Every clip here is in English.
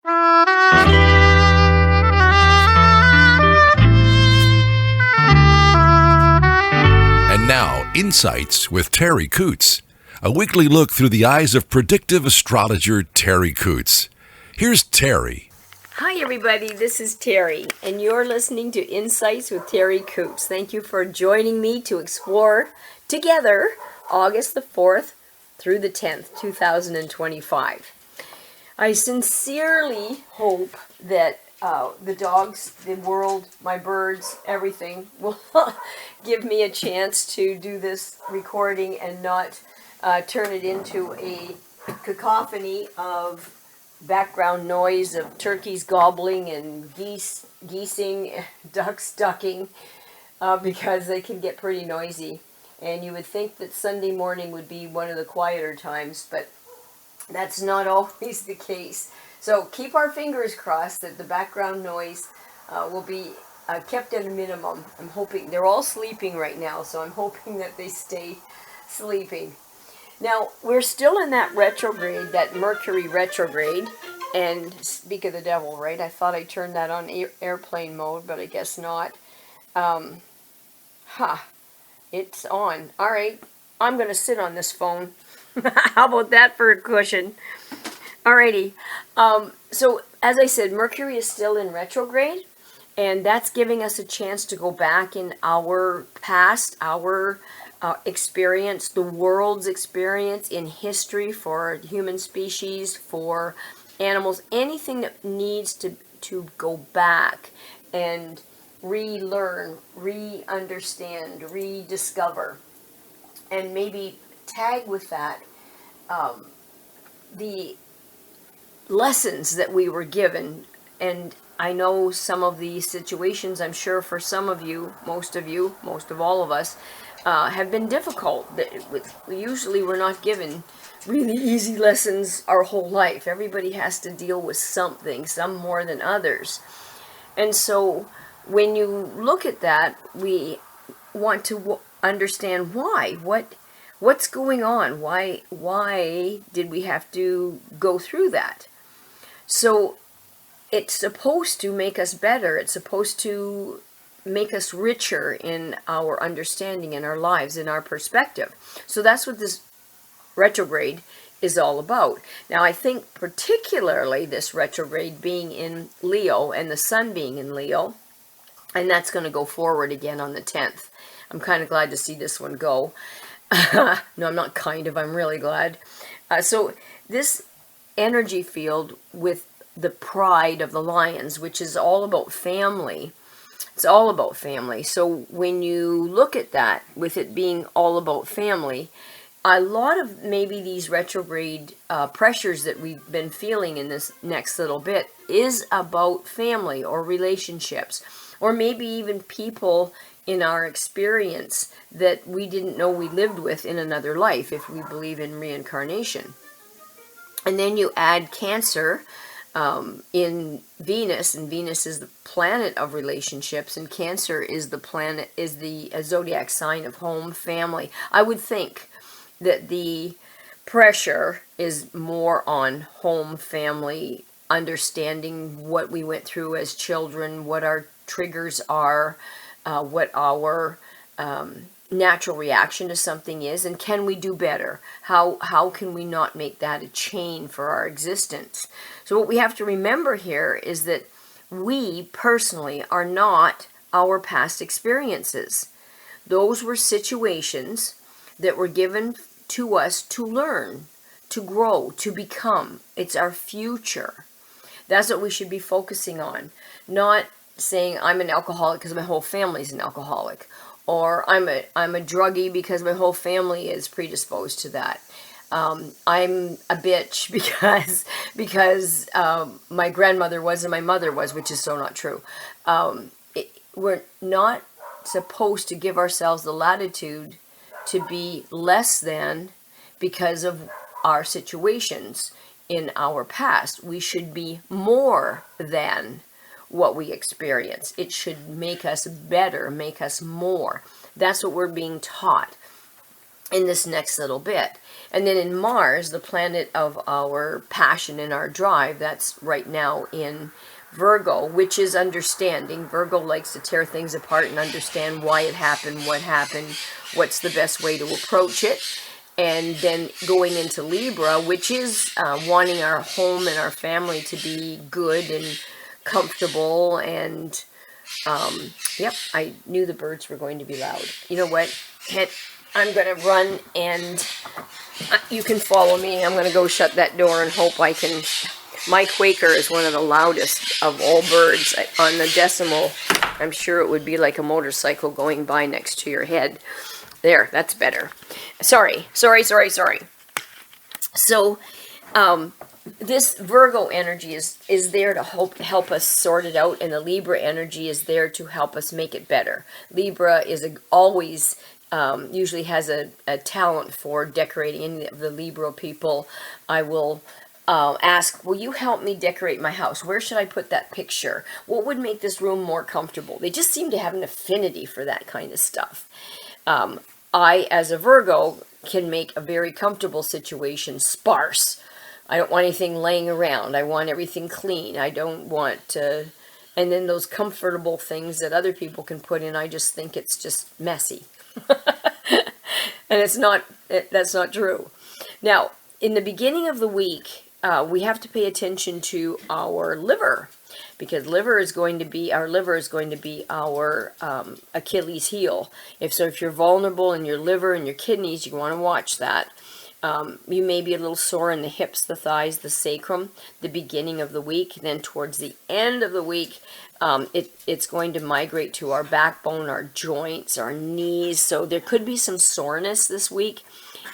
And now, Insights with Terri Ep.230, a weekly look through the eyes of predictive astrologer Terri Ep.230. Here's Terri. Hi everybody, this is Terri, and you're listening to Insights with Terri Ep.230. Thank you for joining me to explore together August the 4th through the 10th, 2025. I sincerely hope that the dogs, the world, my birds, everything will give me a chance to do this recording and not turn it into a cacophony of background noise of turkeys gobbling and geesing, ducks ducking, because they can get pretty noisy. And you would think that Sunday morning would be one of the quieter times, but that's not always the case. So keep our fingers crossed that the background noise will be kept at a minimum. I'm hoping they're all sleeping right now, so I'm hoping that they stay sleeping. Now, we're still in that retrograde, that Mercury retrograde, and speak of the devil, right? I thought I turned that on airplane mode, but I guess not. It's on. All right, I'm going to sit on this phone. How about that for a cushion? Alrighty. So, as I said, Mercury is still in retrograde, and that's giving us a chance to go back in our past, our experience, the world's experience in history for human species, for animals, anything that needs to go back and relearn, re-understand, rediscover, and maybe tag with that the lessons that we were given. And I know some of the situations, I'm sure for some of you, most of all of us, have been difficult. Usually we're not given really easy lessons our whole life. Everybody has to deal with something, some more than others. And so when you look at that, we want to understand why. What's going on? Why did we have to go through that? So it's supposed to make us better. It's supposed to make us richer in our understanding, in our lives, in our perspective. So that's what this retrograde is all about. Now, I think particularly this retrograde being in Leo and the sun being in Leo, and that's going to go forward again on the 10th. I'm kind of glad to see this one go. No, I'm not kind of, I'm really glad. So this energy field with the pride of the lions, which is all about family. It's all about family. So when you look at that, with it being all about family, a lot of maybe these retrograde pressures that we've been feeling in this next little bit is about family or relationships, or maybe even people in our experience that we didn't know we lived with in another life, if we believe in reincarnation. And then you add Cancer in Venus, and Venus is the planet of relationships, and Cancer is the zodiac sign of home, family. I would think that the pressure is more on home, family, understanding what we went through as children, what our triggers are, what our natural reaction to something is, and can we do better? How can we not make that a chain for our existence? So what we have to remember here is that we personally are not our past experiences. Those were situations that were given to us to learn, to grow, to become. It's our future. That's what we should be focusing on, not saying I'm an alcoholic because my whole family's an alcoholic, or I'm a druggie because my whole family is predisposed to that. I'm a bitch because my grandmother was and my mother was, which is so not true. We're not supposed to give ourselves the latitude to be less than because of our situations in our past. We should be more than what we experience. It should make us better, make us more. That's what we're being taught. in this next little bit. And then in Mars, the planet of our passion and our drive, that's right now in Virgo, which is understanding. Virgo likes to tear things apart and understand why it happened, what's the best way to approach it. And then going into Libra, which is wanting our home and our family to be good and comfortable. And yep, I knew the birds were going to be loud. You know what? I'm going to run, and you can follow me. I'm going to go shut that door and hope I can. My Quaker is one of the loudest of all birds. On the decimal, I'm sure it would be like a motorcycle going by next to your head. There, that's better. Sorry. So, this Virgo energy is there to help us sort it out, and the Libra energy is there to help us make it better. Libra is always usually has a talent for decorating. Any of the Libra people, I will ask, will you help me decorate my house? Where should I put that picture? What would make this room more comfortable? They just seem to have an affinity for that kind of stuff. I, as a Virgo, can make a very comfortable situation sparse. I don't want anything laying around. I want everything clean. I don't want to... And then those comfortable things that other people can put in, I just think it's just messy. And that's not true. Now, in the beginning of the week, we have to pay attention to our liver, because our liver is going to be our Achilles heel. If you're vulnerable in your liver and your kidneys, you want to watch that. You may be a little sore in the hips, the thighs, the sacrum, the beginning of the week. Then towards the end of the week, it's going to migrate to our backbone, our joints, our knees. So there could be some soreness this week.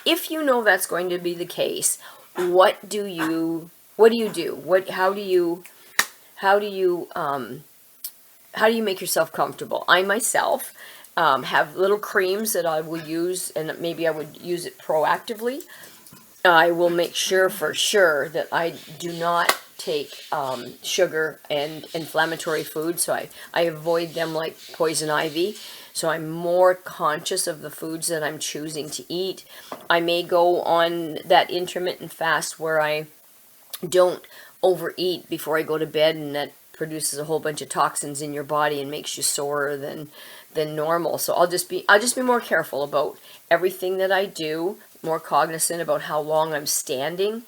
If you know that's going to be the case, what do you do? How do you make yourself comfortable? I myself have little creams that I will use, and maybe I would use it proactively. I will make sure for sure that I do not take sugar and inflammatory foods, so I avoid them like poison ivy. So I'm more conscious of the foods that I'm choosing to eat. I may go on that intermittent fast where I don't overeat before I go to bed, and that produces a whole bunch of toxins in your body and makes you sorer than normal. So I'll just be more careful about everything that I do, more cognizant about how long I'm standing,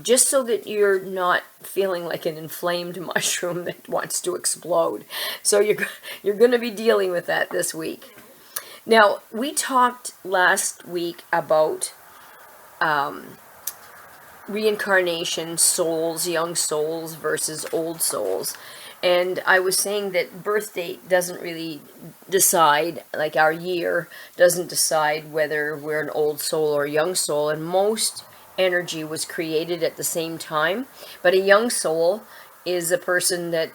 just so that you're not feeling like an inflamed mushroom that wants to explode. So you're going to be dealing with that this week. Now, we talked last week about reincarnation, souls, young souls versus old souls. And I was saying that birth date doesn't really decide, like our year doesn't decide whether we're an old soul or a young soul. And most energy was created at the same time. But a young soul is a person that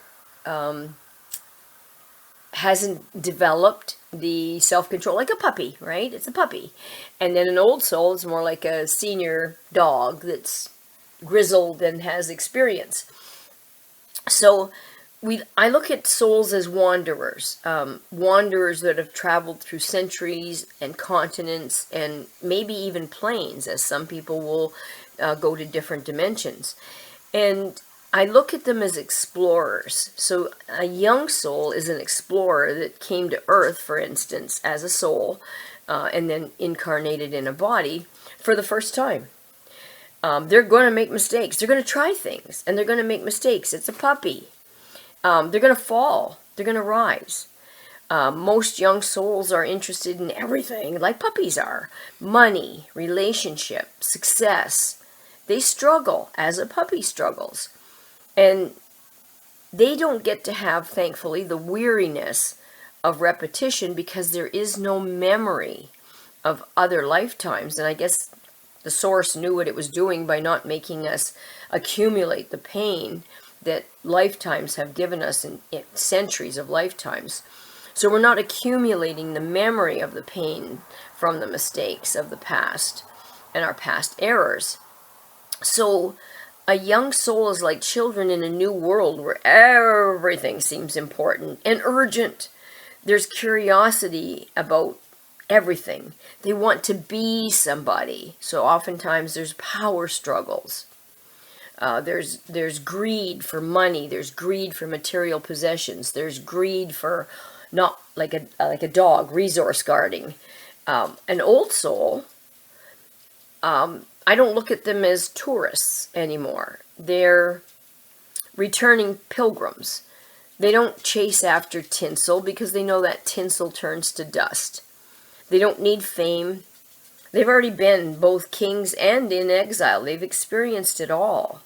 hasn't developed the self-control, like a puppy, right? It's a puppy. And then an old soul is more like a senior dog that's grizzled and has experience. So I look at souls as wanderers, wanderers that have traveled through centuries and continents and maybe even planes, as some people will go to different dimensions. And I look at them as explorers. So a young soul is an explorer that came to Earth, for instance, as a soul, and then incarnated in a body for the first time. They're going to make mistakes. They're going to try things, and they're going to make mistakes. It's a puppy. They're going to fall. They're going to rise. Most young souls are interested in everything, like puppies are. Money, relationship, success. They struggle as a puppy struggles. And they don't get to have, thankfully, the weariness of repetition because there is no memory of other lifetimes. And I guess the source knew what it was doing by not making us accumulate the pain that lifetimes have given us in centuries of lifetimes. So we're not accumulating the memory of the pain from the mistakes of the past and our past errors. So a young soul is like children in a new world where everything seems important and urgent. There's curiosity about everything. They want to be somebody. So oftentimes there's power struggles. There's greed for money. There's greed for material possessions. There's greed for, not like a dog, resource guarding. An old soul, I don't look at them as tourists anymore. They're returning pilgrims. They don't chase after tinsel because they know that tinsel turns to dust. They don't need fame. They've already been both kings and in exile. They've experienced it all.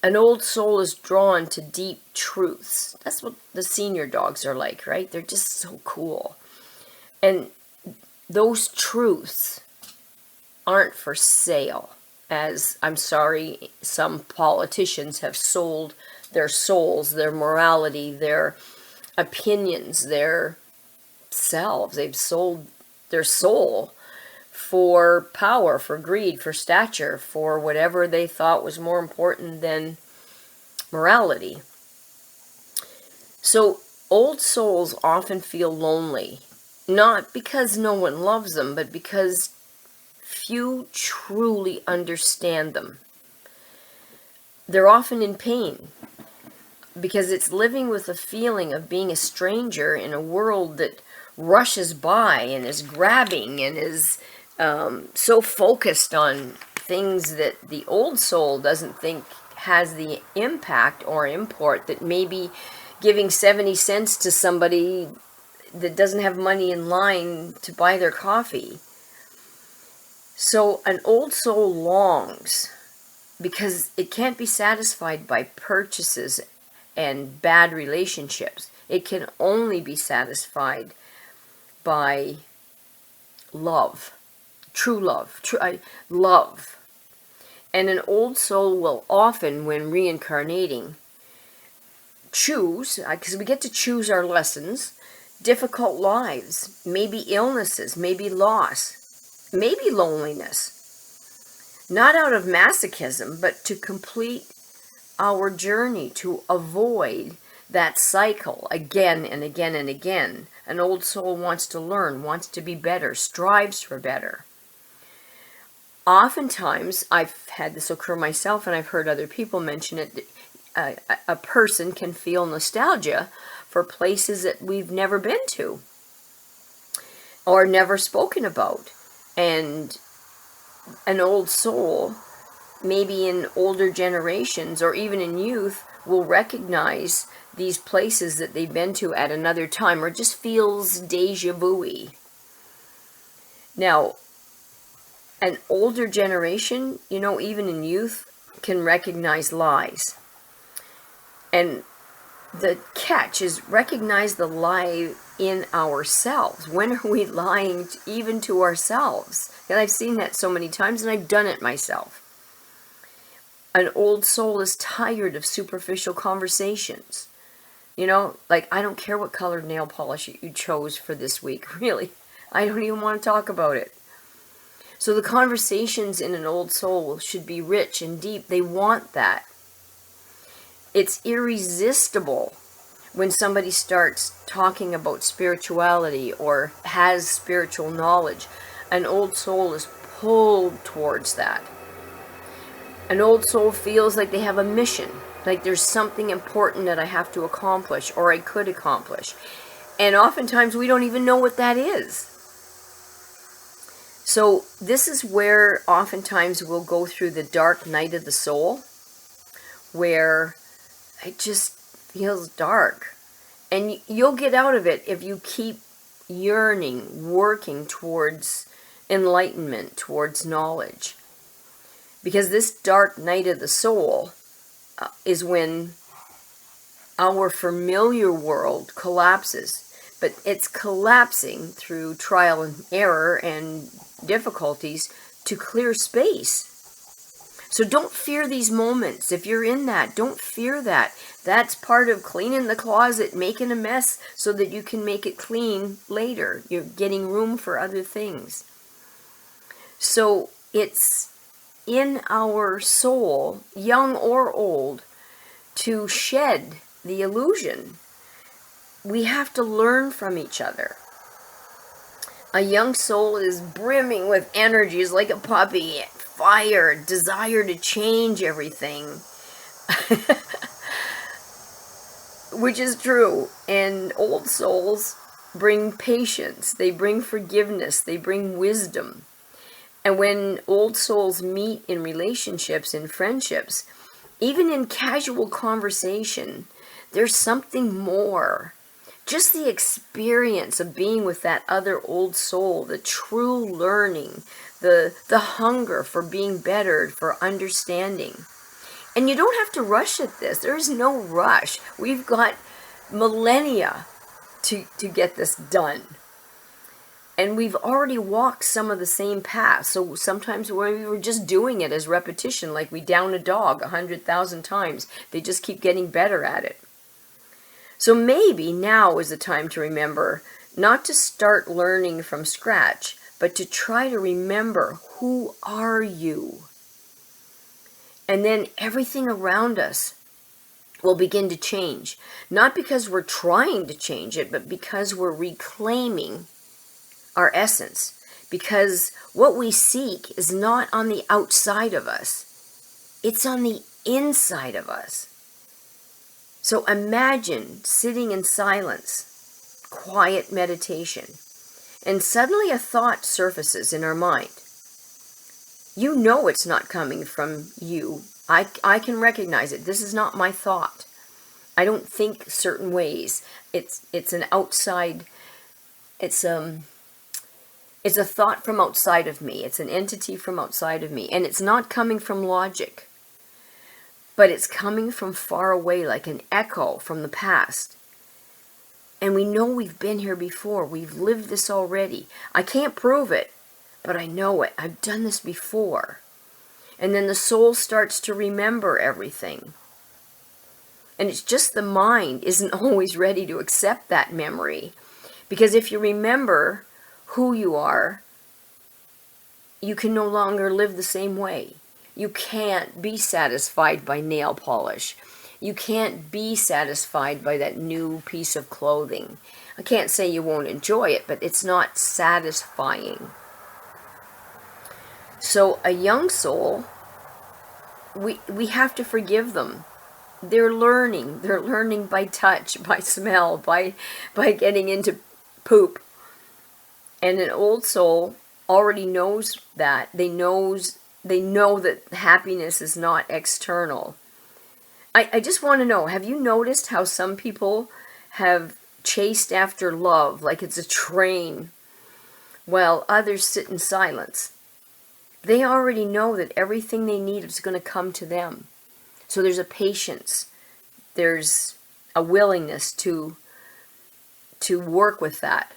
An old soul is drawn to deep truths. That's what the senior dogs are like, right? They're just so cool. And those truths aren't for sale, as, I'm sorry, some politicians have sold their souls, their morality, their opinions, their selves. They've sold their soul for power, for greed, for stature, for whatever they thought was more important than morality. So old souls often feel lonely, not because no one loves them, but because few truly understand them. They're often in pain because it's living with a feeling of being a stranger in a world that rushes by and is grabbing and is so focused on things that the old soul doesn't think has the impact or import, that maybe giving 70 cents to somebody that doesn't have money in line to buy their coffee. So an old soul longs because it can't be satisfied by purchases and bad relationships. It can only be satisfied by love, true love, love. And an old soul will often, when reincarnating, choose, because we get to choose our lessons, difficult lives, maybe illnesses, maybe loss, maybe loneliness. Not out of masochism, but to complete our journey, to avoid that cycle again and again and again. An old soul wants to learn, wants to be better, strives for better. Oftentimes, I've had this occur myself, and I've heard other people mention it, a person can feel nostalgia for places that we've never been to or never spoken about. And an old soul, maybe in older generations or even in youth, will recognize these places that they've been to at another time, or just feels deja vu-y. Now, an older generation, even in youth, can recognize lies. And the catch is recognize the lie in ourselves. When are we lying even to ourselves? And I've seen that so many times, and I've done it myself. An old soul is tired of superficial conversations. Like, I don't care what colored nail polish you chose for this week, really. I don't even want to talk about it. So the conversations in an old soul should be rich and deep. They want that. It's irresistible when somebody starts talking about spirituality or has spiritual knowledge. An old soul is pulled towards that. An old soul feels like they have a mission, like there's something important that I have to accomplish or I could accomplish. And oftentimes we don't even know what that is. So this is where oftentimes we'll go through the dark night of the soul, where it just feels dark. And you'll get out of it if you keep yearning, working towards enlightenment, towards knowledge. Because this dark night of the soul is when our familiar world collapses. But it's collapsing through trial and error and difficulties to clear space. So don't fear these moments. If you're in that, don't fear that. That's part of cleaning the closet, making a mess so that you can make it clean later. You're getting room for other things. So it's in our soul, young or old, to shed the illusion. We have to learn from each other. A young soul is brimming with energy, is like a puppy, fire, desire to change everything. Which is true. And old souls bring patience, they bring forgiveness, they bring wisdom. And when old souls meet in relationships, in friendships, even in casual conversation, there's something more. Just the experience of being with that other old soul, the true learning, the hunger for being bettered, for understanding. And you don't have to rush at this. There is no rush. We've got millennia to get this done. And we've already walked some of the same paths. So sometimes we were just doing it as repetition, like we down a dog 100,000 times. They just keep getting better at it. So maybe now is the time to remember not to start learning from scratch, but to try to remember, who are you? And then everything around us will begin to change. Not because we're trying to change it, but because we're reclaiming our essence. Because what we seek is not on the outside of us. It's on the inside of us. So imagine sitting in silence, quiet meditation, and suddenly a thought surfaces in our mind. You know it's not coming from you. I can recognize it. This is not my thought. I don't think certain ways. It's an outside, it's a thought from outside of me. It's an entity from outside of me. And it's not coming from logic. But it's coming from far away, like an echo from the past. And we know we've been here before. We've lived this already. I can't prove it, but I know it. I've done this before. And then the soul starts to remember everything. And it's just the mind isn't always ready to accept that memory. Because if you remember who you are, you can no longer live the same way. You can't be satisfied by nail polish. You can't be satisfied by that new piece of clothing. I can't say you won't enjoy it, but it's not satisfying. So a young soul, we have to forgive them. They're learning. They're learning by touch, by smell, by getting into poop. And an old soul already knows that. They know that happiness is not external. I just want to know, have you noticed how some people have chased after love like it's a train, while others sit in silence? They already know that everything they need is going to come to them. So there's a patience. There's a willingness to work with that.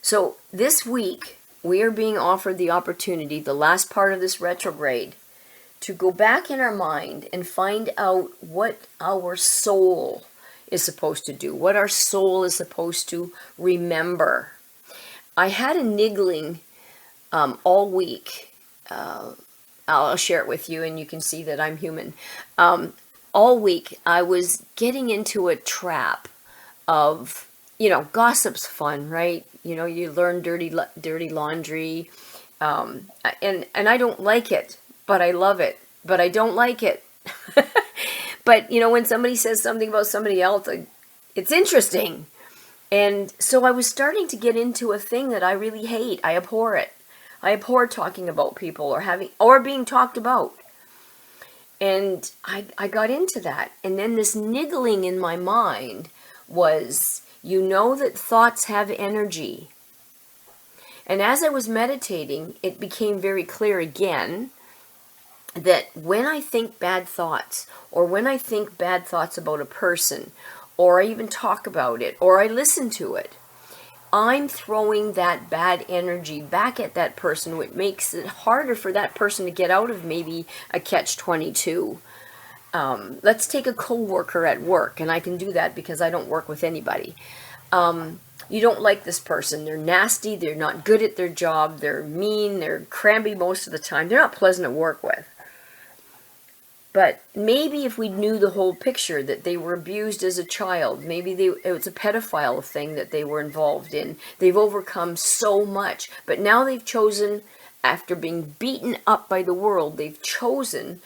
So this week, we are being offered the opportunity, the last part of this retrograde, to go back in our mind and find out what our soul is supposed to do, what our soul is supposed to remember. I had a niggling all week. I'll share it with you and you can see that I'm human. All week, I was getting into a trap of, gossip's fun, right? You learn dirty laundry, and I don't like it, but I love it. But I don't like it. But when somebody says something about somebody else, it's interesting. And so I was starting to get into a thing that I really hate. I abhor it. I abhor talking about people or being talked about. And I got into that. And then this niggling in my mind was, that thoughts have energy. And as I was meditating, it became very clear again that when I think bad thoughts, or when I think bad thoughts about a person, or I even talk about it, or I listen to it, I'm throwing that bad energy back at that person, which makes it harder for that person to get out of maybe a catch-22. Let's take a coworker at work, and I can do that because I don't work with anybody. You don't like this person. They're nasty. They're not good at their job. They're mean. They're crampy most of the time. They're not pleasant to work with. But maybe if we knew the whole picture, that they were abused as a child, maybe it was a pedophile thing that they were involved in. They've overcome so much, but now they've chosen, after being beaten up by the world, they've chosen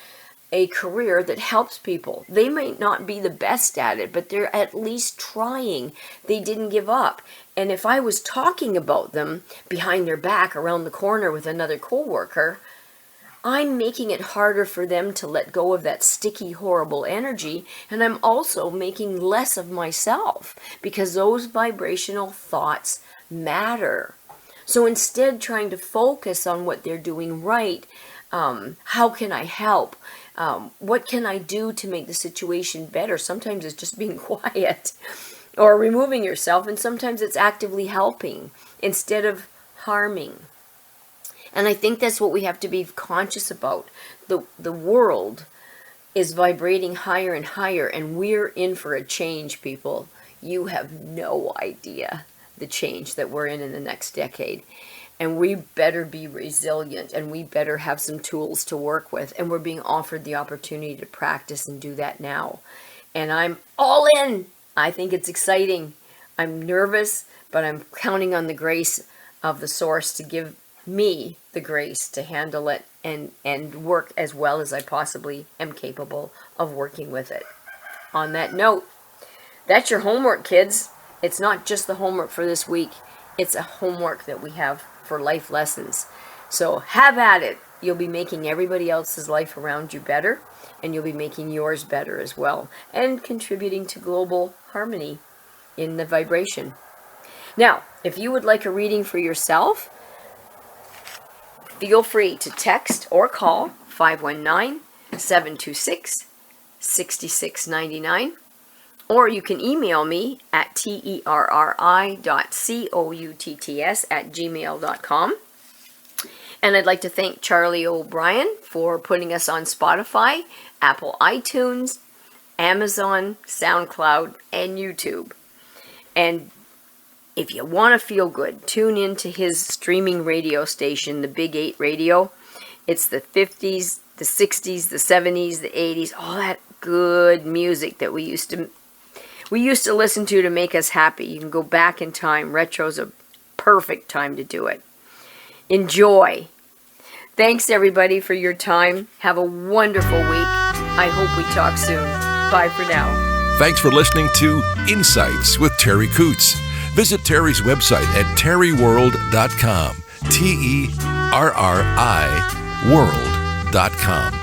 a career that helps people. They might not be the best at it, but they're at least trying. They didn't give up. And if I was talking about them behind their back around the corner with another coworker, I'm making it harder for them to let go of that sticky, horrible energy, and I'm also making less of myself, because those vibrational thoughts matter. So instead, trying to focus on what they're doing right, how can I help? What can I do to make the situation better? Sometimes it's just being quiet or removing yourself, and sometimes it's actively helping instead of harming. And I think that's what we have to be conscious about. The world is vibrating higher and higher, and we're in for a change, people. You have no idea the change that we're in the next decade. And we better be resilient, and we better have some tools to work with. And we're being offered the opportunity to practice and do that now. And I'm all in. I think it's exciting. I'm nervous, but I'm counting on the grace of the source to give me the grace to handle it and work as well as I possibly am capable of working with it. On that note, that's your homework, kids. It's not just the homework for this week. It's a homework that we have for life lessons. So have at it. You'll be making everybody else's life around you better, and you'll be making yours better as well, and contributing to global harmony in the vibration. Now, if you would like a reading for yourself, feel free to text or call 519-726-6699, or you can email me at terri.coutts@gmail.com. And I'd like to thank Charlie O'Brien for putting us on Spotify, Apple iTunes, Amazon, SoundCloud, and YouTube. And if you want to feel good, tune in to his streaming radio station, the Big 8 Radio. It's the 50s, the 60s, the 70s, the 80s, all that good music that we used to listen to make us happy. You can go back in time. Retro's a perfect time to do it. Enjoy. Thanks, everybody, for your time. Have a wonderful week. I hope we talk soon. Bye for now. Thanks for listening to Insights with Terri Coots. Visit Terri's website at terriworld.com. TERRI world.com.